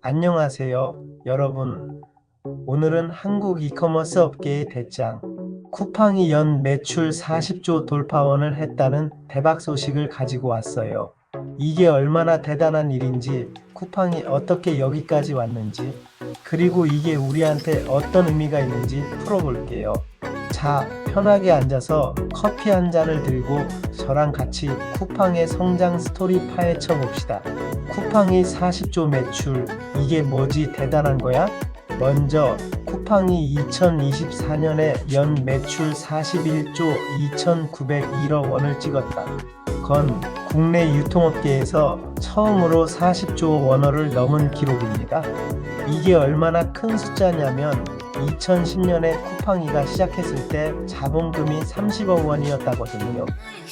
안녕하세요, 여러분. 오늘은 한국 이커머스 업계의 대장, 쿠팡이 연 매출 40조 돌파원을 했다는 대박 소식을 가지고 왔어요. 이게 얼마나 대단한 일인지, 쿠팡이 어떻게 여기까지 왔는지, 그리고 이게 우리한테 어떤 의미가 있는지 풀어볼게요. 자, 편하게 앉아서 커피 한 잔을 들고 저랑 같이 쿠팡의 성장 스토리 파헤쳐 봅시다. 쿠팡이 40조 매출, 이게 뭐지 대단한 거야? 먼저 쿠팡이 2024년에 연 매출 41조 2,901억 원을 찍었다. 건 국내 유통업계에서 처음으로 40조 원어를 넘은 기록입니다. 이게 얼마나 큰 숫자냐면 2010년에 쿠팡이가 시작했을 때 자본금이 30억 원이었다거든요.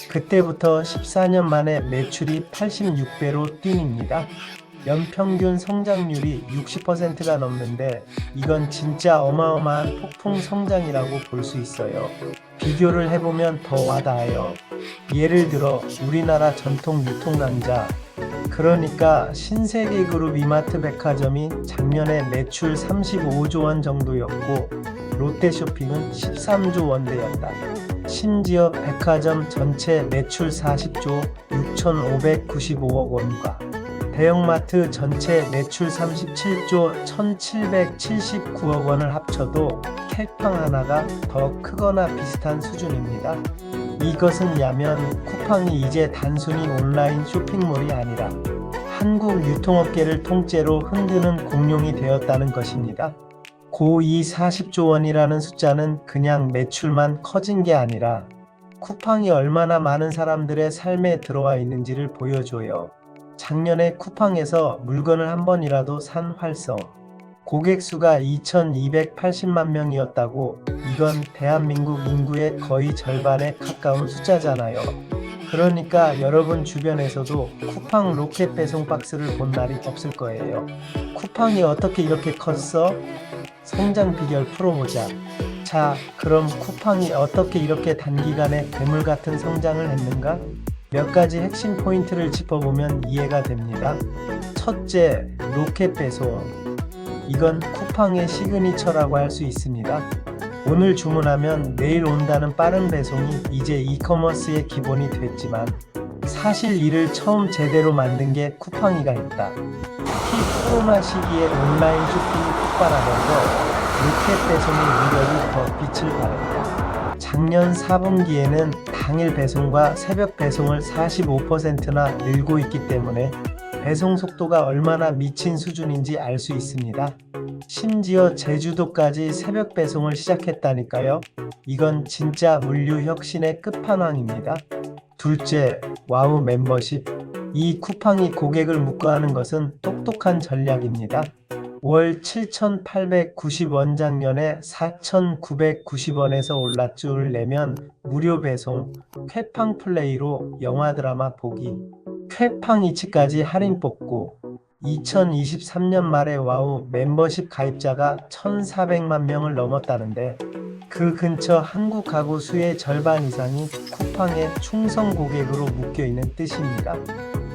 그때부터 14년 만에 매출이 86배로 뜁니다. 연평균 성장률이 60%가 넘는데 이건 진짜 어마어마한 폭풍 성장이라고 볼 수 있어요. 비교를 해보면 더 와닿아요. 예를 들어 우리나라 전통 유통강자, 그러니까 신세계그룹 이마트 백화점이 작년에 매출 35조 원 정도였고 롯데쇼핑은 13조 원대였다. 심지어 백화점 전체 매출 40조 6,595억 원과 대형마트 전체 매출 37조 1,779억 원을 합쳐도 캣팡 하나가 더 크거나 비슷한 수준입니다. 이것은 야면 쿠팡이 이제 단순히 온라인 쇼핑몰이 아니라 한국 유통업계를 통째로 흔드는 공룡이 되었다는 것입니다. 이 40조 원이라는 숫자는 그냥 매출만 커진 게 아니라 쿠팡이 얼마나 많은 사람들의 삶에 들어와 있는지를 보여줘요. 작년에 쿠팡에서 물건을 한 번이라도 산 활성, 고객 수가 2,280만 명이었다고. 이건 대한민국 인구의 거의 절반에 가까운 숫자잖아요. 그러니까 여러분 주변에서도 쿠팡 로켓 배송 박스를 본 날이 없을 거예요. 쿠팡이 어떻게 이렇게 컸어? 성장 비결 풀어보자. 자, 그럼 쿠팡이 어떻게 이렇게 단기간에 괴물 같은 성장을 했는가? 몇 가지 핵심 포인트를 짚어보면 이해가 됩니다. 첫째, 로켓 배송. 이건 쿠팡의 시그니처라고 할 수 있습니다. 오늘 주문하면 내일 온다는 빠른 배송이 이제 이커머스의 기본이 됐지만 사실 이를 처음 제대로 만든 게 쿠팡이가 있다. 특히 코로나 시기에 온라인 쇼핑이 폭발하면서 로켓 배송의 위력이 더 빛을 발했다. 작년 4분기에는 당일 배송과 새벽 배송을 45%나 늘고 있기 때문에 배송 속도가 얼마나 미친 수준인지 알 수 있습니다. 심지어 제주도까지 새벽 배송을 시작했다니까요. 이건 진짜 물류 혁신의 끝판왕입니다. 둘째, 와우 멤버십. 이 쿠팡이 고객을 묶어하는 것은 똑똑한 전략입니다. 월 7,890원 작년에 4,990원에서 올랐줄을 내면 무료 배송, 쾌팡 플레이로 영화 드라마 보기, 쾌팡 이치까지 할인 뽑고 2023년 말에 와우 멤버십 가입자가 1,400만 명을 넘었다는데 그 근처 한국 가구 수의 절반 이상이 쿠팡의 충성 고객으로 묶여있는 뜻입니다.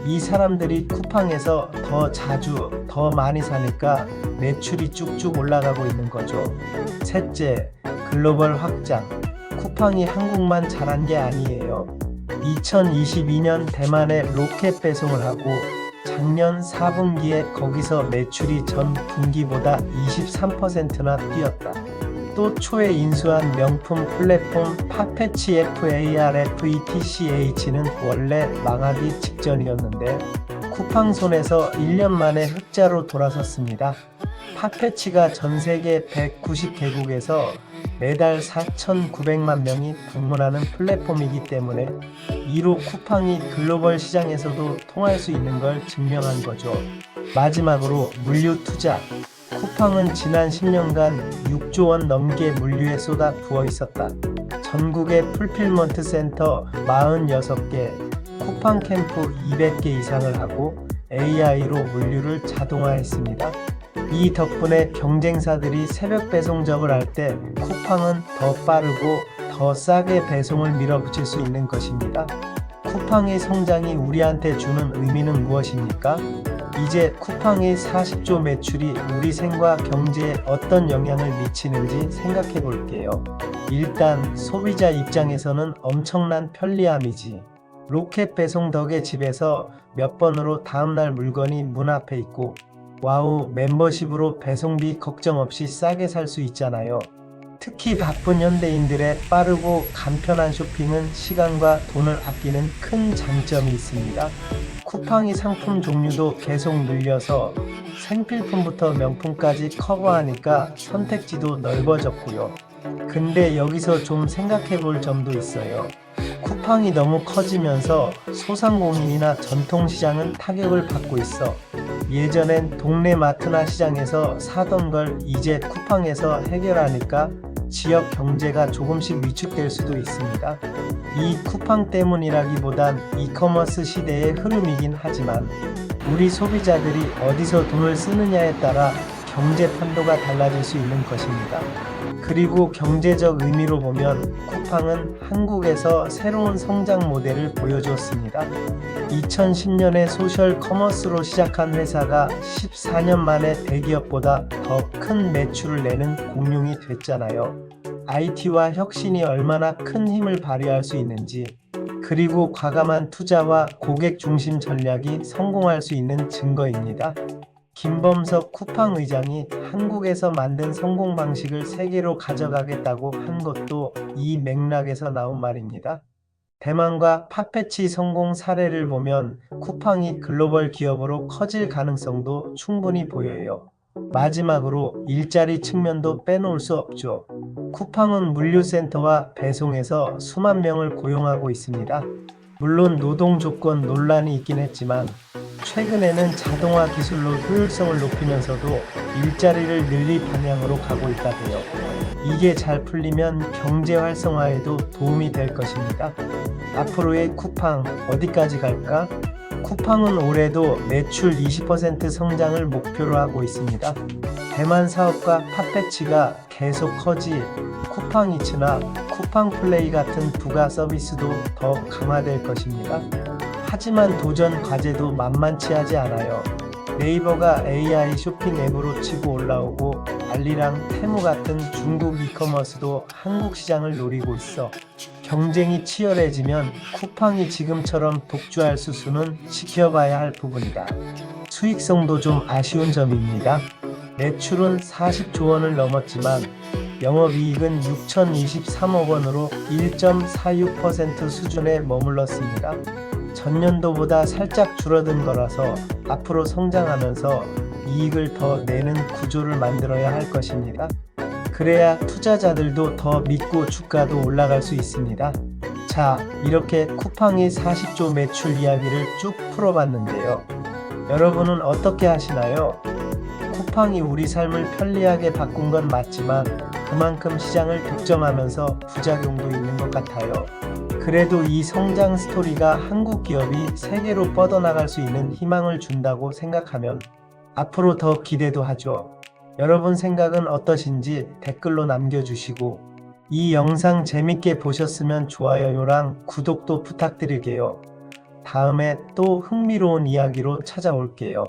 이 사람들이 쿠팡에서 더 자주, 더 많이 사니까 매출이 쭉쭉 올라가고 있는 거죠. 셋째, 글로벌 확장. 쿠팡이 한국만 잘한 게 아니에요. 2022년 대만에 로켓 배송을 하고 작년 4분기에 거기서 매출이 전 분기보다 23%나 뛰었다. 또 초에 인수한 명품 플랫폼 파페치 FARFETCH는 원래 망하기 직전이었는데 쿠팡 손에서 1년 만에 흑자로 돌아섰습니다. 파페치가 전세계 190개국에서 매달 4,900만 명이 방문하는 플랫폼이기 때문에 이로 쿠팡이 글로벌 시장에서도 통할 수 있는 걸 증명한 거죠. 마지막으로 물류 투자. 쿠팡은 지난 10년간 6조 원 넘게 물류에 쏟아 부어 있었다. 전국의 풀필먼트 센터 46개, 쿠팡 캠프 200개 이상을 하고 AI로 물류를 자동화했습니다. 이 덕분에 경쟁사들이 새벽 배송접을 할 때 쿠팡은 더 빠르고 더 싸게 배송을 밀어붙일 수 있는 것입니다. 쿠팡의 성장이 우리한테 주는 의미는 무엇입니까? 이제 쿠팡의 40조 매출이 우리 생과 경제에 어떤 영향을 미치는지 생각해 볼게요. 일단 소비자 입장에서는 엄청난 편리함이지. 로켓 배송 덕에 집에서 몇 번으로 다음날 물건이 문 앞에 있고, 와우, 멤버십으로 배송비 걱정 없이 싸게 살 수 있잖아요. 특히 바쁜 현대인들의 빠르고 간편한 쇼핑은 시간과 돈을 아끼는 큰 장점이 있습니다. 쿠팡이 상품 종류도 계속 늘려서 생필품부터 명품까지 커버하니까 선택지도 넓어졌고요. 근데 여기서 좀 생각해 볼 점도 있어요. 쿠팡이 너무 커지면서 소상공인이나 전통시장은 타격을 받고 있어. 예전엔 동네 마트나 시장에서 사던 걸 이제 쿠팡에서 해결하니까 지역 경제가 조금씩 위축될 수도 있습니다. 이 쿠팡 때문이라기보단 이커머스 시대의 흐름이긴 하지만 우리 소비자들이 어디서 돈을 쓰느냐에 따라 경제 판도가 달라질 수 있는 것입니다. 그리고 경제적 의미로 보면 쿠팡은 한국에서 새로운 성장 모델을 보여주었습니다. 2010년에 소셜 커머스로 시작한 회사가 14년 만에 대기업보다 더 큰 매출을 내는 공룡이 됐잖아요. IT와 혁신이 얼마나 큰 힘을 발휘할 수 있는지, 그리고 과감한 투자와 고객 중심 전략이 성공할 수 있는 증거입니다. 김범석 쿠팡 의장이 한국에서 만든 성공 방식을 세계로 가져가겠다고 한 것도 이 맥락에서 나온 말입니다. 대만과 팟패치 성공 사례를 보면 쿠팡이 글로벌 기업으로 커질 가능성도 충분히 보여요. 마지막으로 일자리 측면도 빼놓을 수 없죠. 쿠팡은 물류센터와 배송에서 수만 명을 고용하고 있습니다. 물론 노동 조건 논란이 있긴 했지만 최근에는 자동화 기술로 효율성을 높이면서도 일자리를 늘릴 방향으로 가고 있다고요. 이게 잘 풀리면 경제 활성화에도 도움이 될 것입니다. 앞으로의 쿠팡 어디까지 갈까? 쿠팡은 올해도 매출 20% 성장을 목표로 하고 있습니다. 대만 사업과 팟패치가 계속 커지 쿠팡이츠나 쿠팡플레이 같은 부가 서비스도 더 강화될 것입니다. 하지만 도전 과제도 만만치 하지 않아요. 네이버가 AI 쇼핑 앱으로 치고 올라오고 알리랑 테무 같은 중국 이커머스도 한국 시장을 노리고 있어. 경쟁이 치열해지면 쿠팡이 지금처럼 독주할 수는 지켜봐야 할 부분이다. 수익성도 좀 아쉬운 점입니다. 매출은 40조 원을 넘었지만 영업이익은 6,023억 원으로 1.46% 수준에 머물렀습니다. 전년도보다 살짝 줄어든 거라서 앞으로 성장하면서 이익을 더 내는 구조를 만들어야 할 것입니다. 그래야 투자자들도 더 믿고 주가도 올라갈 수 있습니다. 자, 이렇게 쿠팡의 40조 매출 이야기를 쭉 풀어봤는데요. 여러분은 어떻게 하시나요? 쿠팡이 우리 삶을 편리하게 바꾼 건 맞지만 그만큼 시장을 독점하면서 부작용도 있는 것 같아요. 그래도 이 성장 스토리가 한국 기업이 세계로 뻗어나갈 수 있는 희망을 준다고 생각하면 앞으로 더 기대도 하죠. 여러분 생각은 어떠신지 댓글로 남겨주시고 이 영상 재밌게 보셨으면 좋아요랑 구독도 부탁드릴게요. 다음에 또 흥미로운 이야기로 찾아올게요.